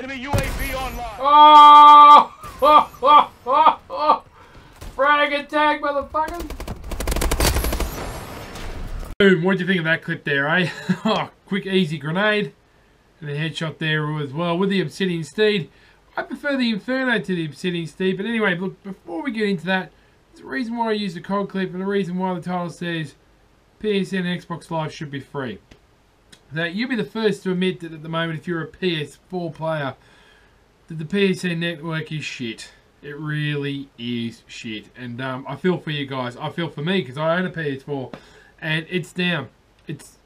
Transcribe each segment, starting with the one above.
Enemy UAV online. Oh! Oh! Oh! Oh! Oh! Frag attack, motherfucker! Boom! What do you think of that clip there, eh? Oh, quick, easy grenade. And a headshot there as well with the Obsidian Steed. I prefer the Inferno to the Obsidian Steed. But anyway, look, before we get into that, there's a reason why I use the COD clip and the reason why the title says PSN and Xbox Live should be free. Now, you'll be the first to admit that at the moment, if you're a PS4 player, that the PSN network is shit. It really is shit. And I feel for you guys. I feel for me because I own a PS4 and it's down. It's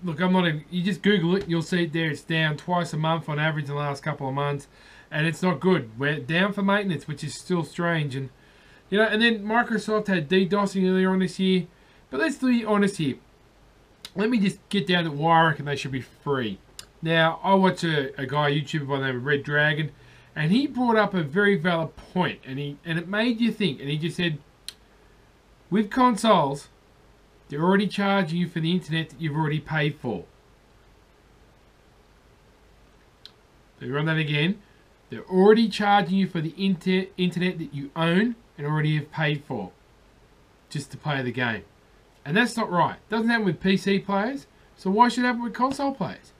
look, I'm not even, you just Google it, you'll see it there. It's down twice a month on average in the last couple of months, and it's not good. We're down for maintenance, which is still strange. And you know, and then Microsoft had DDoSing earlier on this year. But let's be honest here. Let me just get down to why I reckon they should be free. Now, I watch a guy, YouTuber by the name of Red Dragon, and he brought up a very valid point, and it made you think. And he just said, with consoles, they're already charging you for the internet that you've already paid for. Let me run that again. They're already charging you for the internet that you own and already have paid for, just to play the game. And that's not right. Doesn't happen with PC players, so why should it happen with console players?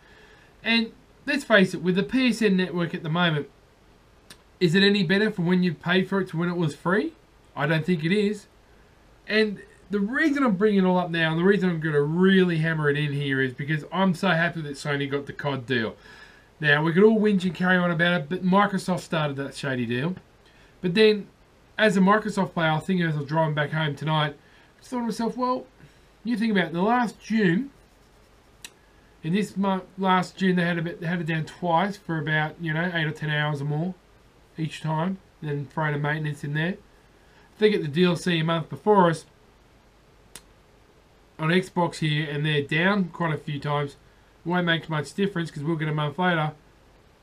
And let's face it, with the PSN network at the moment, is it any better from when you paid for it to when it was free? I don't think it is. And the reason I'm bringing it all up now, and the reason I'm going to really hammer it in here, is because I'm so happy that Sony got the COD deal. Now, we could all whinge and carry on about it, but Microsoft started that shady deal. But then, as a Microsoft player, I think as I was driving back home tonight, I just thought to myself, well, you think about it, the last June, in this month, last June, they had it down twice for about, 8 or 10 hours or more each time, and then throwing a maintenance in there. I think at the DLC a month before us, on Xbox here, and they're down quite a few times. It won't make much difference because we'll get a month later,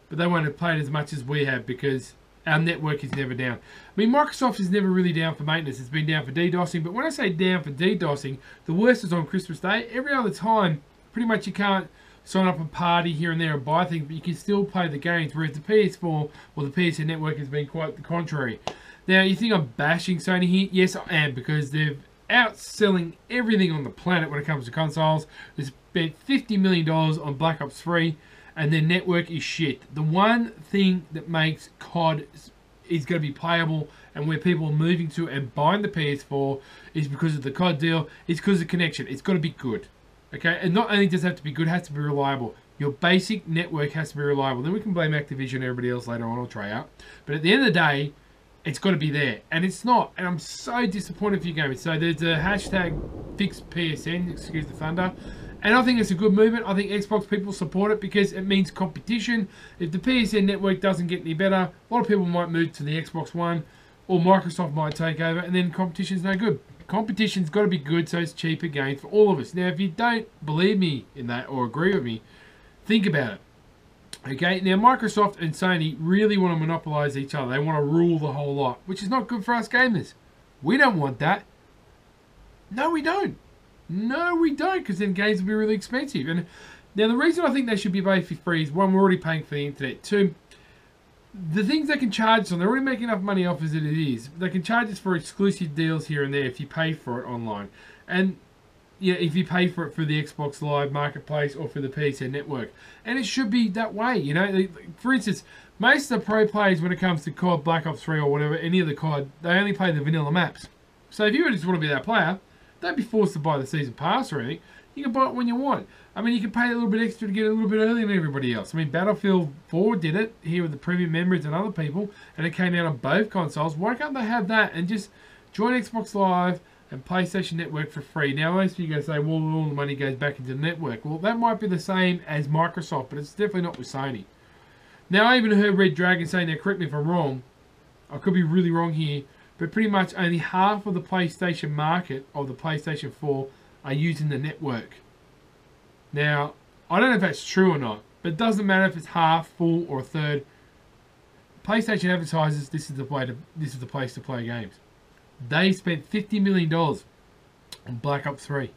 but they won't have played as much as we have because our network is never down. I mean, Microsoft is never really down for maintenance. It's been down for DDoSing, but when I say down for DDoSing, the worst is on Christmas Day. Every other time, pretty much you can't sign up a party here and there and buy things, but you can still play the games, whereas the PS4 or the PSN network has been quite the contrary. Now, you think I'm bashing Sony here? Yes, I am, because they've outselling everything on the planet when it comes to consoles. They spent $50 million on Black Ops 3, and their network is shit. The one thing that makes COD is going to be playable and where people are moving to and buying the PS4 is because of the COD deal. It's because of the connection. It's got to be good. Okay? And not only does it have to be good, it has to be reliable. Your basic network has to be reliable. Then we can blame Activision and everybody else later on or Treyarch. But at the end of the day, it's got to be there. And it's not. And I'm so disappointed for you gamers. So there's a hashtag FixPSN, excuse the thunder. And I think it's a good movement. I think Xbox people support it because it means competition. If the PSN network doesn't get any better, a lot of people might move to the Xbox One, or Microsoft might take over, and then competition's no good. Competition's got to be good so it's cheaper games for all of us. Now, if you don't believe me in that or agree with me, think about it. Okay, now Microsoft and Sony really want to monopolize each other. They want to rule the whole lot, which is not good for us gamers. We don't want that. No, we don't. No, we don't, because then games will be really expensive. And now the reason I think they should be paid for free is, one, we're already paying for the internet. Two, the things they can charge us on, they're already making enough money off as it is. They can charge us for exclusive deals here and there if you pay for it online. And if you pay for it through the Xbox Live Marketplace or for the PSN network. And it should be that way, For instance, most of the pro players when it comes to COD, Black Ops 3 or whatever, any of the COD, they only play the vanilla maps. So if you just want to be that player, don't be forced to buy the season pass or anything. You can buy it when you want. I mean, you can pay a little bit extra to get it a little bit earlier than everybody else. I mean, Battlefield 4 did it here with the premium members and other people, and it came out on both consoles. Why can't they have that and just join Xbox Live and PlayStation Network for free? Now, most of you are going to say, well, all the money goes back into the network. Well, that might be the same as Microsoft, but it's definitely not with Sony. Now, I even heard Red Dragon saying, now correct me if I'm wrong, I could be really wrong here, but pretty much only half of the PlayStation market of the PlayStation 4 are using the network. Now, I don't know if that's true or not, but it doesn't matter if it's half, full, or a third. PlayStation advertises this is the place to play games. They spent $50 million on Black Ops 3.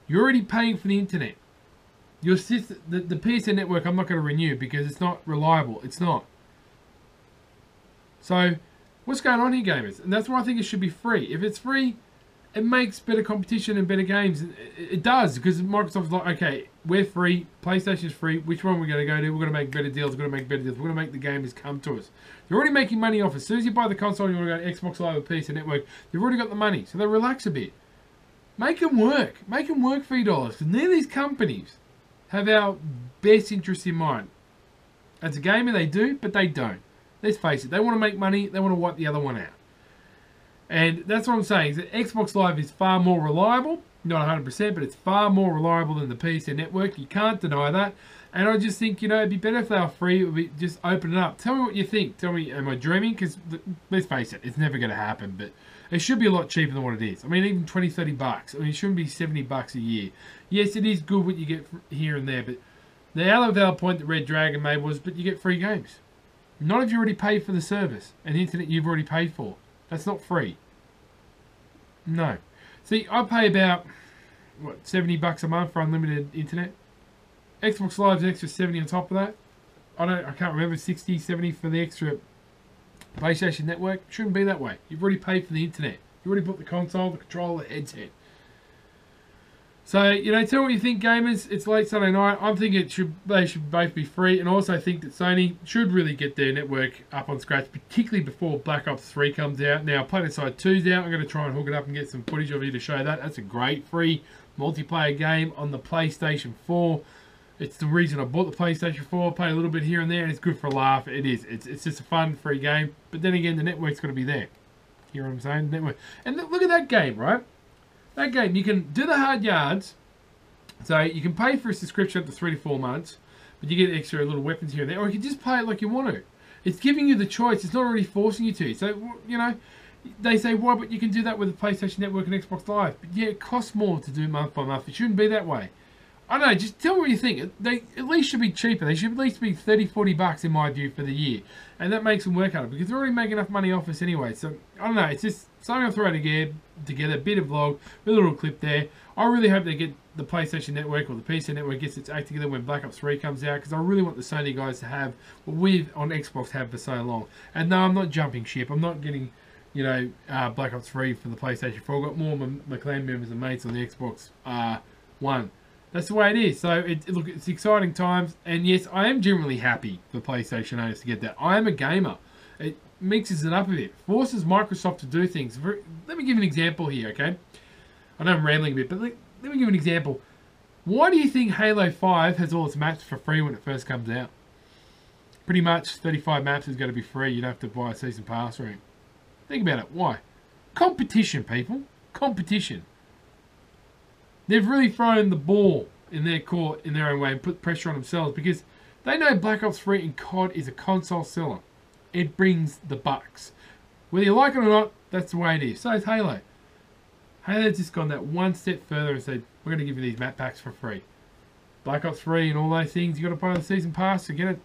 You're already paying for the internet. Your system, the PSN network, I'm not going to renew because it's not reliable. It's not. So, what's going on here, gamers? And that's why I think it should be free. If it's free, it makes better competition and better games. It does, because Microsoft's like, okay, we're free, PlayStation's free, which one are we going to go to? We're going to make better deals, we're going to make better deals, we're going to make the gamers come to us. They're already making money off. As soon as you buy the console and you want to go to Xbox Live or PSN Network, you've already got the money, so they relax a bit. Make them work. Make them work for your dollars, because none of these companies have our best interests in mind. As a gamer, they do, but they don't. Let's face it, they want to make money, they want to wipe the other one out. And that's what I'm saying, is that Xbox Live is far more reliable, not 100%, but it's far more reliable than the PSN network. You can't deny that. And I just think, it'd be better if they were free. It would be, just open it up. Tell me what you think. Tell me, am I dreaming? Because let's face it, it's never going to happen. But it should be a lot cheaper than what it is. I mean, even 20, 30 bucks. I mean, it shouldn't be 70 bucks a year. Yes, it is good what you get here and there. But the other valid point that Red Dragon made was, but you get free games. Not if you already paid for the service and the internet you've already paid for. That's not free. No. See, I pay about, what, 70 bucks a month for unlimited internet. Xbox Live's an extra 70 on top of that. I can't remember, 60, 70 for the extra PlayStation Network. Shouldn't be that way. You've already paid for the internet. You already bought the console, the controller, the headset. So, tell me what you think, gamers. It's late Sunday night. I'm thinking they should both be free, and also think that Sony should really get their network up on scratch, particularly before Black Ops 3 comes out. Now, PlanetSide 2's out. I'm going to try and hook it up and get some footage of you to show that. That's a great free multiplayer game on the PlayStation 4. It's the reason I bought the PlayStation 4. Play a little bit here and there, and it's good for a laugh. It is. It's just a fun, free game. But then again, the network's got to be there. You know what I'm saying? Network. And look at that game, right? That game, you can do the hard yards. So you can pay for a subscription up to 3 to 4 months, but you get extra little weapons here and there. Or you can just play it like you want to. It's giving you the choice. It's not already forcing you to. So, they say, why, but you can do that with the PlayStation Network and Xbox Live. But yeah, it costs more to do month by month. It shouldn't be that way. I don't know, just tell me what you think. They at least should be cheaper. They should at least be 30, 40 bucks in my view for the year. And that makes them work harder because they're already making enough money off us anyway. So, I don't know, it's just something I'll throw together, a bit of vlog, with a little clip there. I really hope they get the PlayStation Network or the PC Network gets its act together when Black Ops 3 comes out, because I really want the Sony guys to have what we've on Xbox have for so long. And no, I'm not jumping ship. I'm not getting, Black Ops 3 for the PlayStation 4. I've got more of my clan members and mates on the Xbox One. That's the way it is. So, look, it's exciting times. And yes, I am generally happy for PlayStation owners to get that. I am a gamer. It mixes it up a bit. Forces Microsoft to do things. Let me give an example here, okay? I know I'm rambling a bit, but let me give an example. Why do you think Halo 5 has all its maps for free when it first comes out? Pretty much 35 maps is going to be free. You don't have to buy a season pass or anything. Think about it. Why? Competition, people. Competition. They've really thrown the ball in their court in their own way and put pressure on themselves because they know Black Ops 3 and COD is a console seller. It brings the bucks. Whether you like it or not, that's the way it is. So is Halo. Halo's just gone that one step further and said, we're going to give you these map packs for free. Black Ops 3 and all those things, you've got to buy the season pass to get it.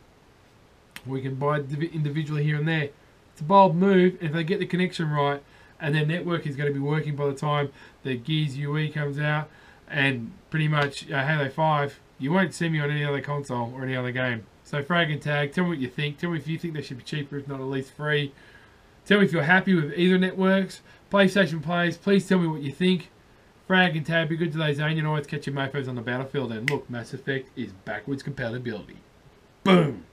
We can buy it individually here and there. It's a bold move, and if they get the connection right, and their network is going to be working by the time the Gears UE comes out, and pretty much Halo 5, you won't see me on any other console or any other game. So Frag and Tag, tell me what you think. Tell me if you think they should be cheaper, if not at least free. Tell me if you're happy with either networks. PlayStation players, please tell me what you think. Frag and Tab, be good today, Zane. You can always catch your mofos on the battlefield. And look, Mass Effect is backwards compatibility. Boom!